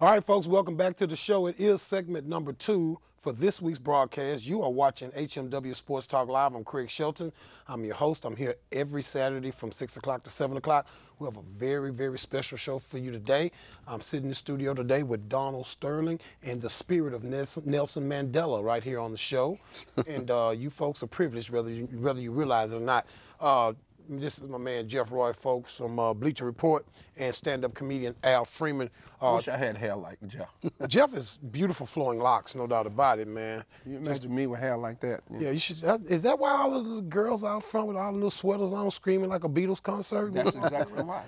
All right, folks, welcome back to the show. It is segment number 2 for this week's broadcast. You are watching HMW Sports Talk Live. I'm Craig Shelton. I'm your host. I'm here every Saturday from 6 o'clock to 7 o'clock. We have a very, very special show for you today. I'm sitting in the studio today with Donald Sterling and the spirit of Nelson Mandela right here on the show. And you folks are privileged, whether you realize it or not. This is my man Jeff Roy, folks, from Bleacher Report, and stand-up comedian Al Freeman. I wish I had hair like Jeff. Jeff is beautiful flowing locks, no doubt about it, man. You imagine me with hair like that? Yeah, you should. Is that why all of the girls out front with all the little sweaters on screaming like a Beatles concert? That's exactly why.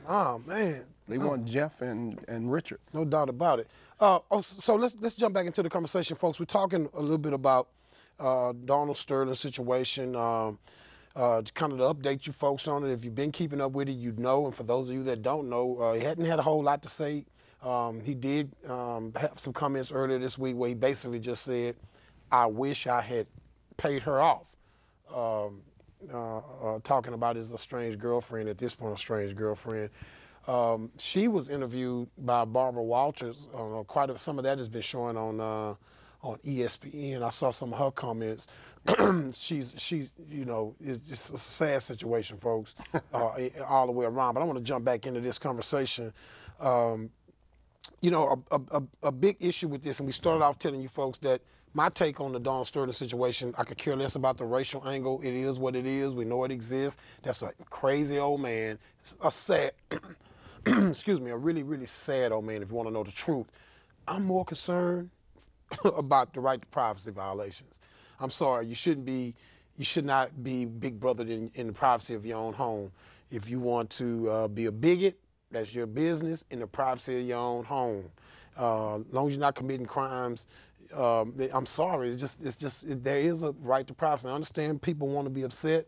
Oh man, They want Jeff and Richard. no doubt about it. So let's jump back into the conversation, folks. We're talking a little bit about Donald Sterling's situation. Kind of to update you folks on it. If you've been keeping up with it, you know. And for those of you that don't know, he hadn't had a whole lot to say. He did have some comments earlier this week where he basically just said, I wish I had paid her off. Talking about his estranged girlfriend, at this point, estranged girlfriend. She was interviewed by Barbara Walters. Some of that has been showing on ESPN. I saw some of her comments. she's you know, it's just a sad situation, folks, all the way around. But I want to jump back into this conversation. You know, a big issue with this, and we started off telling you folks that my take on the Donald Sterling situation, I could care less about the racial angle. It is what it is. We know it exists. That's a crazy old man, a sad, excuse me, a really, really sad old man, if you want to know the truth. I'm more concerned about the right to privacy violations. I'm sorry, you should not be big brothered in the privacy of your own home. If you want to be a bigot, that's your business in the privacy of your own home. As long as you're not committing crimes, I'm sorry, there is a right to privacy. I understand people want to be upset,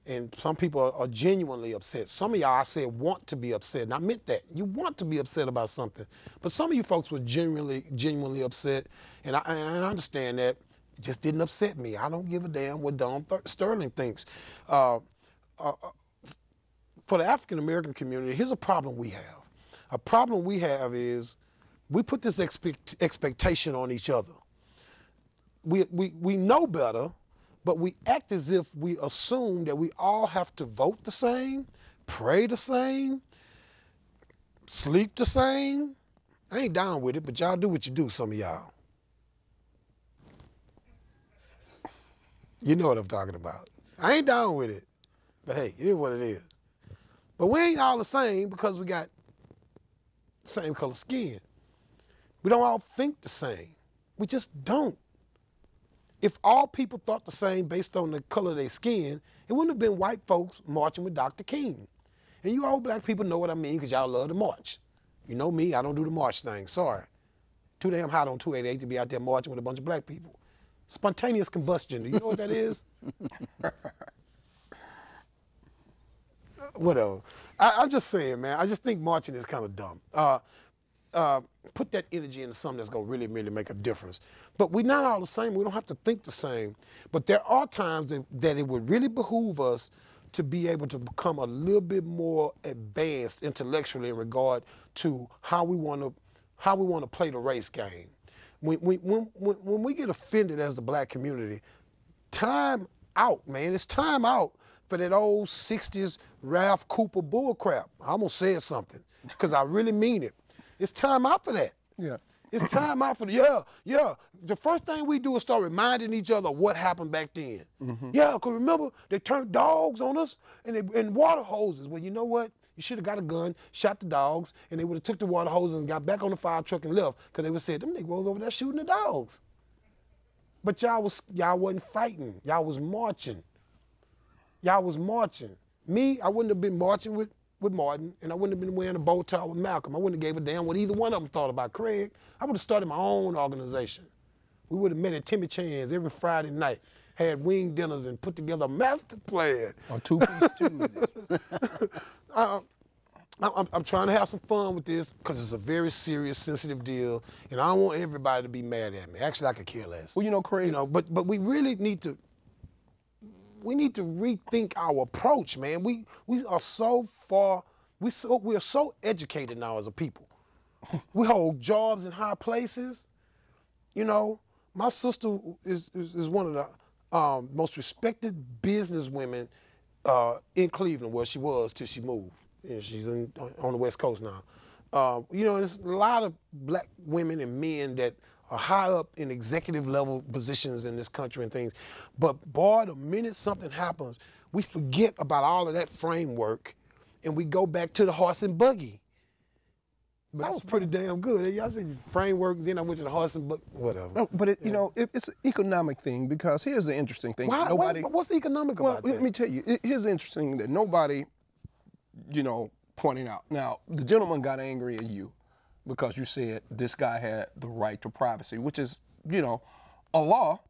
and some people are genuinely upset. Some of y'all, I said, want to be upset, and I meant that. You want to be upset about something. But some of you folks were genuinely upset, and I understand that. It just didn't upset me. I don't give a damn what Don Sterling thinks. For the African-American community, here's a problem we have. A problem we have is we put this expectation on each other. We know better, but we act as if we assume that we all have to vote the same, pray the same, sleep the same. I ain't down with it, but y'all do what you do, some of y'all. You know what I'm talking about. I ain't down with it, but hey, it is what it is. But we ain't all the same because we got the same color skin. We don't all think the same. We just don't. If all people thought the same based on the color of their skin, it wouldn't have been white folks marching with Dr. King. And you old black people know what I mean because y'all love to march. You know me, I don't do the march thing, sorry. Too damn hot on 288 to be out there marching with a bunch of black people. Spontaneous combustion, do you know what that is? Whatever. I'm just saying, man, I just think marching is kind of dumb. Put that energy into something that's going to really, really make a difference. But we're not all the same. We don't have to think the same. But there are times that it would really behoove us to be able to become a little bit more advanced intellectually in regard to how we want to play the race game. When we get offended as the black community, time out, man. It's time out for that old 60s Ralph Cooper bullcrap. I almost said something because I really mean it. It's time out for that. Yeah. It's time out for the, yeah. The first thing we do is start reminding each other what happened back then. Mm-hmm. Yeah, because remember, they turned dogs on us and water hoses. Well, you know what? You should have got a gun, shot the dogs, and they would have took the water hoses and got back on the fire truck and left because they would have said, them niggas over there shooting the dogs. But y'all wasn't fighting. Y'all was marching. Y'all was marching. Me, I wouldn't have been marching with Martin, and I wouldn't have been wearing a bow tie with Malcolm. I wouldn't have gave a damn what either one of them thought about Craig. I would have started my own organization. We would have met at Timmy Chan's every Friday night, had wing dinners, and put together a master plan. On 2-piece Tuesdays. I'm trying to have some fun with this because it's a very serious, sensitive deal, and I don't want everybody to be mad at me. Actually, I could care less. Well, you know, Craig. You know, but we really need to. We need to rethink our approach, man. We are so far. We are so educated now as a people. We hold jobs in high places. You know, my sister is one of the most respected business women in Cleveland, where she was till she moved. You know, she's on the West Coast now. You know, there's a lot of black women and men that are high up in executive level positions in this country and things. But boy, the minute something happens, we forget about all of that framework and we go back to the horse and buggy. But that was pretty damn good. Y'all said framework, then I went to the horse and buggy, whatever. No, but you know, it's an economic thing, because here's the interesting thing. Why? What's the economic about that? Well, let me tell you, here's the interesting thing that nobody, you know, pointing out. Now, the gentleman got angry at you because you said this guy had the right to privacy, which is, you know, a law,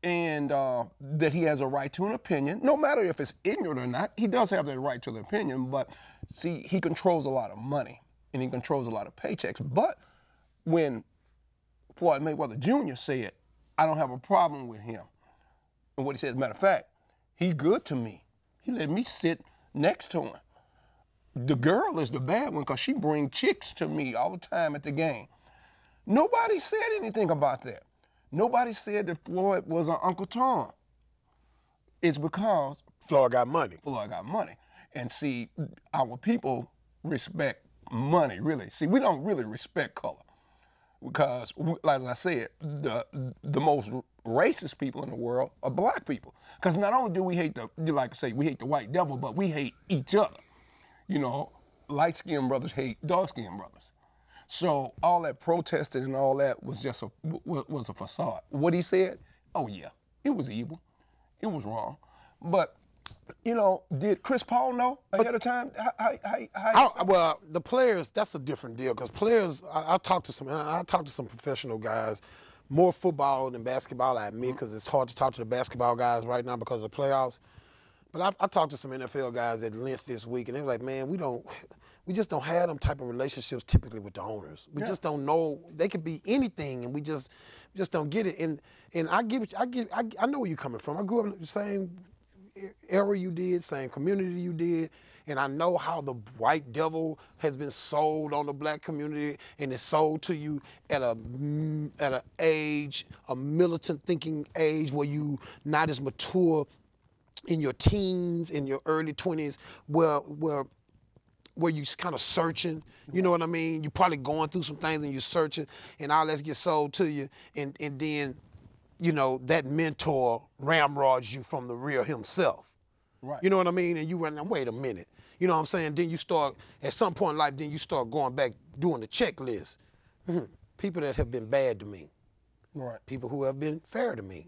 and that he has a right to an opinion, no matter if it's ignorant or not. He does have that right to the opinion, but see, he controls a lot of money and he controls a lot of paychecks. But when Floyd Mayweather Jr. said, I don't have a problem with him, and what he said, as a matter of fact, he good to me. He let me sit next to him. The girl is the bad one because she bring chicks to me all the time at the game. Nobody said anything about that. Nobody said that Floyd was an Uncle Tom. It's because Floyd got money. Floyd got money. And see, our people respect money, really. See, we don't really respect color because, as I said, the most racist people in the world are black people. Because not only do we hate like I say, we hate the white devil, but we hate each other. You know, light-skinned brothers hate dark-skinned brothers. So all that protesting and all that was just a facade. What he said, oh yeah, it was evil, it was wrong. But you know, did Chris Paul know ahead of time? Well, the players, that's a different deal, because players, I talked to some professional guys, more football than basketball, I admit, because it's hard to talk to the basketball guys right now because of the playoffs. But I talked to some NFL guys at length this week, and they were like, man, we just don't have them type of relationships typically with the owners. We just don't know. They could be anything, and we just don't get it. And I know where you're coming from. I grew up in the same era you did, same community you did, and I know how the white devil has been sold on the black community, and it's sold to you at an age, a militant thinking age, where you not as mature in your teens, in your early 20s, where you're kind of searching, you know what I mean? You're probably going through some things and you're searching, and all that gets sold to you, and then, you know, that mentor ramrods you from the real himself. Right. You know what I mean? And you run, wait a minute. You know what I'm saying? Then you start, at some point in life, then you start going back, doing the checklist. People that have been bad to me. Right. People who have been fair to me.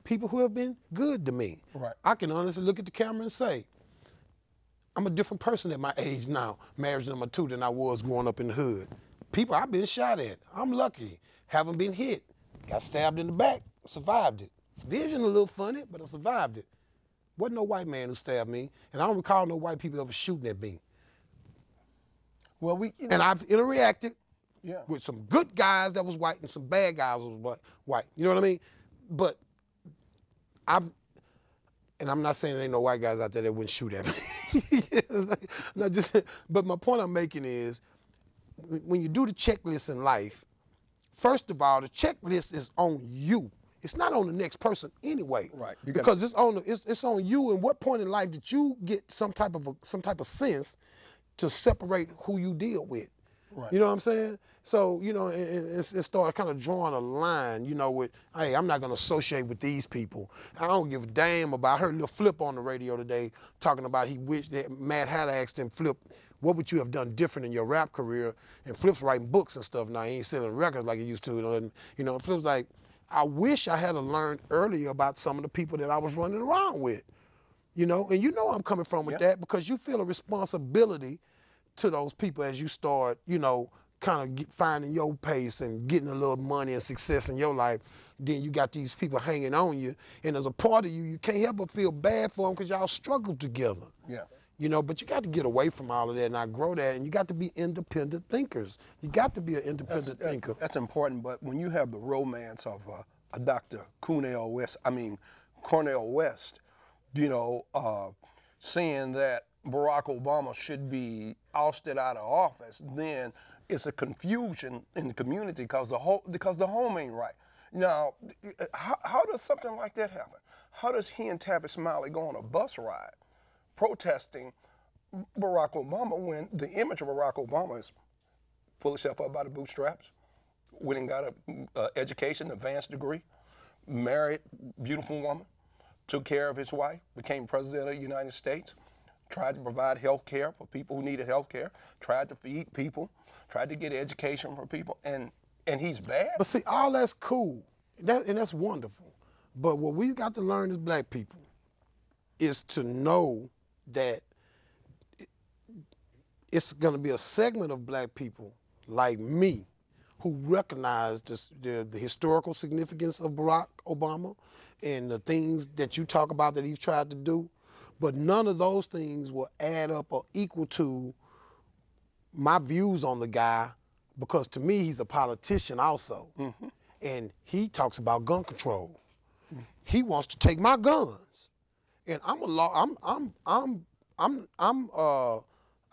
People who have been good to me. Right. I can honestly look at the camera and say, I'm a different person at my age now, marriage number 2, than I was growing up in the hood. People I've been shot at. I'm lucky. Haven't been hit. Got stabbed in the back. Survived it. Vision a little funny, but I survived it. Wasn't no white man who stabbed me, and I don't recall no white people ever shooting at me. Well, and I've interacted yeah. with some good guys that was white and some bad guys that was white. You know what I mean? But and I'm not saying there ain't no white guys out there that wouldn't shoot at me. But my point I'm making is, when you do the checklist in life, first of all, the checklist is on you. It's not on the next person anyway. Right. Because it's on you. And what point in life did you get some type of sense to separate who you deal with? Right. You know what I'm saying? So, you know, and start kind of drawing a line, you know, with, hey, I'm not going to associate with these people. I don't give a damn about, I heard Lil Flip on the radio today talking about he wished that Matt had asked him, Flip, what would you have done different in your rap career? And Flip's writing books and stuff now. He ain't selling records like he used to. And, you know, Flip's like, I wish I had learned earlier about some of the people that I was running around with. You know, and you know I'm coming from with that, because you feel a responsibility to those people as you start, you know, kind of finding your pace and getting a little money and success in your life. Then you got these people hanging on you, and as a part of you, you can't help but feel bad for them because y'all struggled together. Yeah. You know, but you got to get away from all of that and outgrow that, and you got to be independent thinkers. You got to be an independent thinker. That's important, but when you have the romance of a Dr. Cornel West, you know, saying that Barack Obama should be ousted out of office, then it's a confusion in the community because the home ain't right. Now, how does something like that happen? How does he and Tavis Smiley go on a bus ride protesting Barack Obama when the image of Barack Obama is pull himself up by the bootstraps, went and got an education, advanced degree, married, beautiful woman, took care of his wife, became president of the United States, tried to provide health care for people who needed health care, tried to feed people, tried to get education for people, and he's bad? But see, all that's cool, and that's wonderful. But what we've got to learn as black people is to know that it's going to be a segment of black people like me who recognize the historical significance of Barack Obama and the things that you talk about that he's tried to do. But none of those things will add up or equal to my views on the guy, because to me, he's a politician also. Mm-hmm. And he talks about gun control. Mm-hmm. He wants to take my guns. And I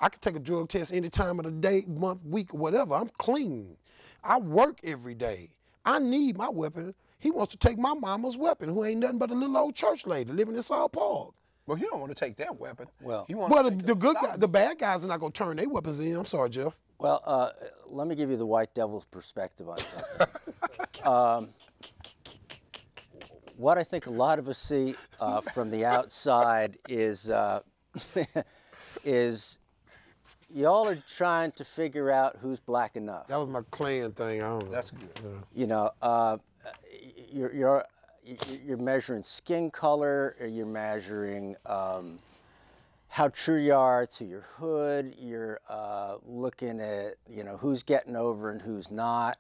can take a drug test any time of the day, month, week, whatever. I'm clean. I work every day. I need my weapon. He wants to take my mama's weapon, who ain't nothing but a little old church lady living in South Park. Well, you don't want to take that weapon. Well, the bad guys are not going to turn their weapons in. I'm sorry, Jeff. Well, let me give you the white devil's perspective on something. What I think a lot of us see from the outside is y'all are trying to figure out who's black enough. That was my Klan thing. I don't know. That's good. Yeah. You know, you're measuring skin color, you're measuring how true you are to your hood, you're looking at, you know, who's getting over and who's not.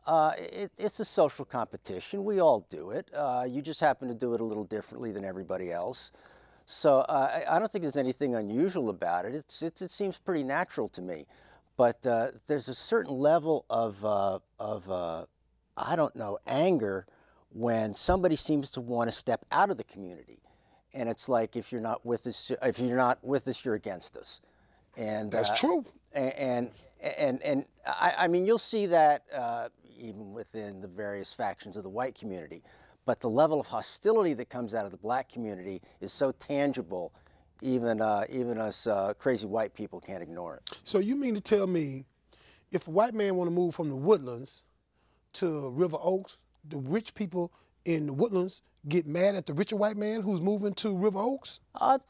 It's a social competition. We all do it. You just happen to do it a little differently than everybody else. So I don't think there's anything unusual about it. It seems pretty natural to me. But there's a certain level of I don't know, anger when somebody seems to want to step out of the community, and it's like, if you're not with us, you're against us. And that's true. And I mean, you'll see that even within the various factions of the white community. But the level of hostility that comes out of the black community is so tangible, even us crazy white people can't ignore it. So you mean to tell me, if a white man want to move from the Woodlands to River Oaks, the rich people in the Woodlands get mad at the richer white man who's moving to River Oaks?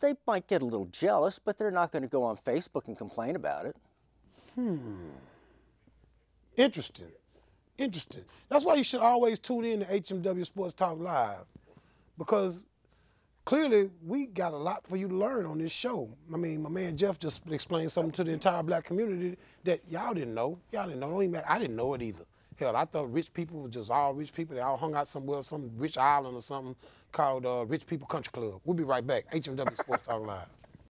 They might get a little jealous, but they're not going to go on Facebook and complain about it. Interesting. Interesting. That's why you should always tune in to HMW Sports Talk Live, because clearly we got a lot for you to learn on this show. I mean, my man Jeff just explained something to the entire black community that y'all didn't know. Y'all didn't know. I didn't know it either. Hell, I thought rich people were just all rich people. They all hung out somewhere, some rich island or something called Rich People Country Club. We'll be right back. HMW Sports Talk Live.